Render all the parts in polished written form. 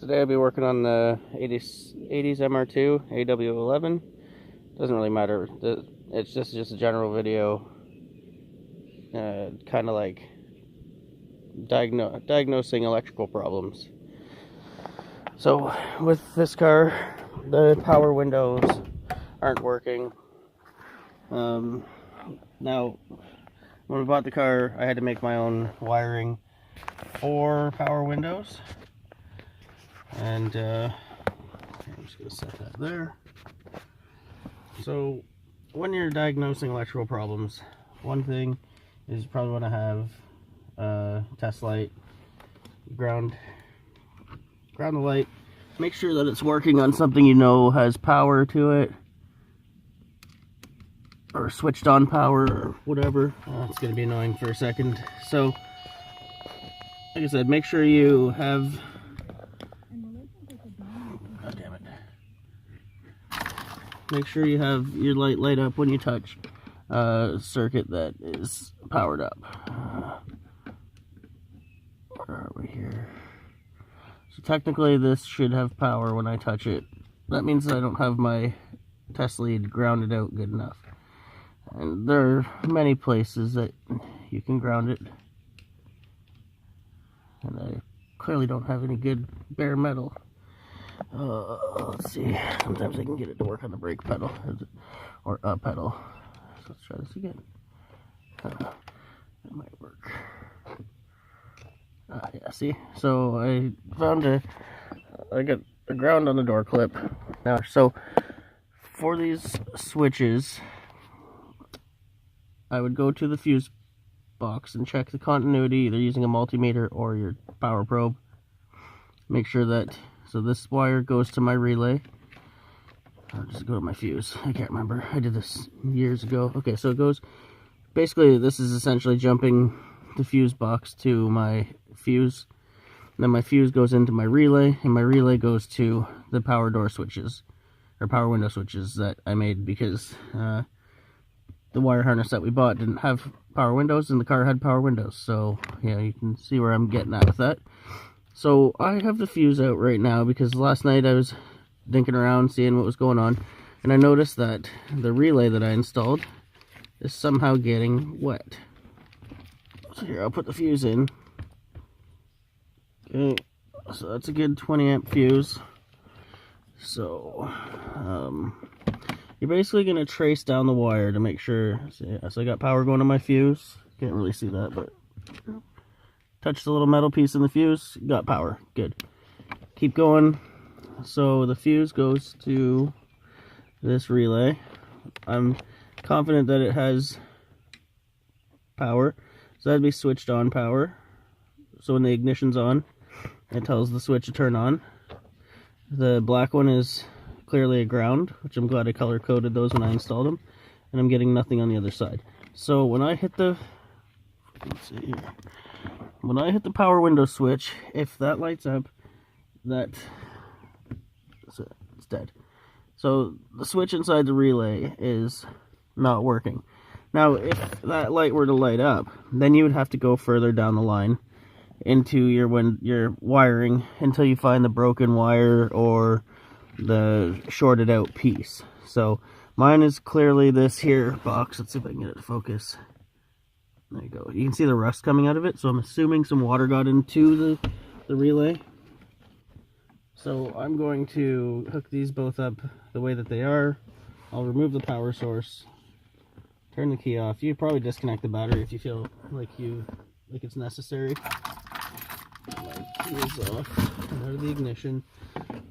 Today I'll be working on the 80s MR2 AW11. Doesn't really matter. It's just a general video, kind of like diagnosing electrical problems. So with this car, the power windows aren't working. Now, when we bought the car, I had to make my own wiring for power windows. And I'm just going to set that there. So when you're diagnosing electrical problems, one thing is you probably want to have a test light, ground the light, make sure that it's working on something you know has power to it, or switched on power, or whatever. It's going to be annoying for a second. So, like I said, make sure you have... God damn it. Make sure you have your light up when you touch a circuit that is powered up. Where are we here? So technically this should have power when I touch it. That means I don't have my test lead grounded out good enough. And there are many places that you can ground it. And I clearly don't have any good bare metal. Let's see. Sometimes I can get it to work on the brake pedal or up pedal. So let's try this again. That might work. Yeah, see? So I found I got a ground on the door clip. Now, so for these switches, I would go to the fuse box and check the continuity, either using a multimeter or your power probe. Make sure that, so this wire goes to my relay. I'll just go to my fuse. I can't remember. I did this years ago. Okay, so it goes, basically this is essentially jumping the fuse box to my fuse. And then my fuse goes into my relay, and my relay goes to the power door switches, or power window switches that I made because the wire harness that we bought didn't have power windows, and the car had power windows. So yeah, you can see where I'm getting at with that. So I have the fuse out right now because last night I was dinking around seeing what was going on, and I noticed that the relay that I installed is somehow getting wet. So here, I'll put the fuse in. Okay, so that's a good 20 amp fuse. So you're basically going to trace down the wire to make sure. So I got power going to my fuse. Can't really see that, but touch the little metal piece in the fuse, got power. Good. Keep going. So the fuse goes to this relay. I'm confident that it has power. So that'd be switched on power. So when the ignition's on, it tells the switch to turn on. The black one is clearly a ground, which I'm glad I color coded those when I installed them. And I'm getting nothing on the other side. So when I hit the, let's see here. When I hit the power window switch, if that lights up, it's dead. So the switch inside the relay is not working. Now, if that light were to light up, then you would have to go further down the line into your wiring until you find the broken wire or the shorted out piece. So mine is clearly this here box. Let's see if I can get it to focus. There you go. You can see the rust coming out of it, so I'm assuming some water got into the relay. So I'm going to hook these both up the way that they are. I'll remove the power source, turn the key off. You probably disconnect the battery if you feel like it's necessary. My key is off, out of the ignition.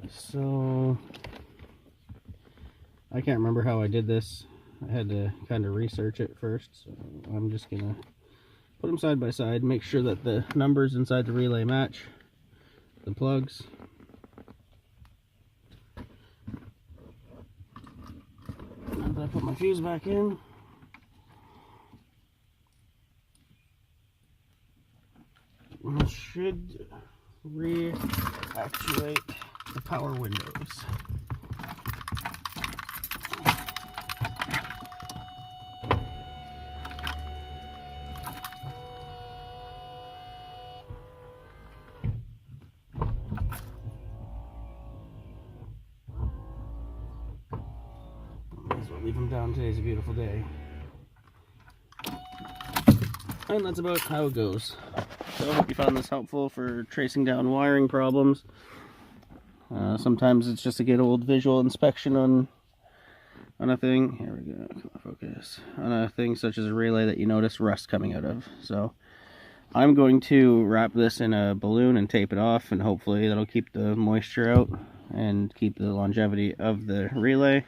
So I can't remember how I did this. I had to kind of research it first, so I'm just gonna put them side by side, make sure that the numbers inside the relay match the plugs. And I put my fuse back in. This should reactivate the power windows. I'll leave them down. Today's a beautiful day. And that's about how it goes. So I hope you found this helpful for tracing down wiring problems. Sometimes it's just a good old visual inspection on a thing. Here we go, come on, focus. On a thing such as a relay that you notice rust coming out of. So I'm going to wrap this in a balloon and tape it off, and hopefully that'll keep the moisture out and keep the longevity of the relay.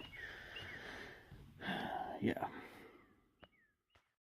Yeah.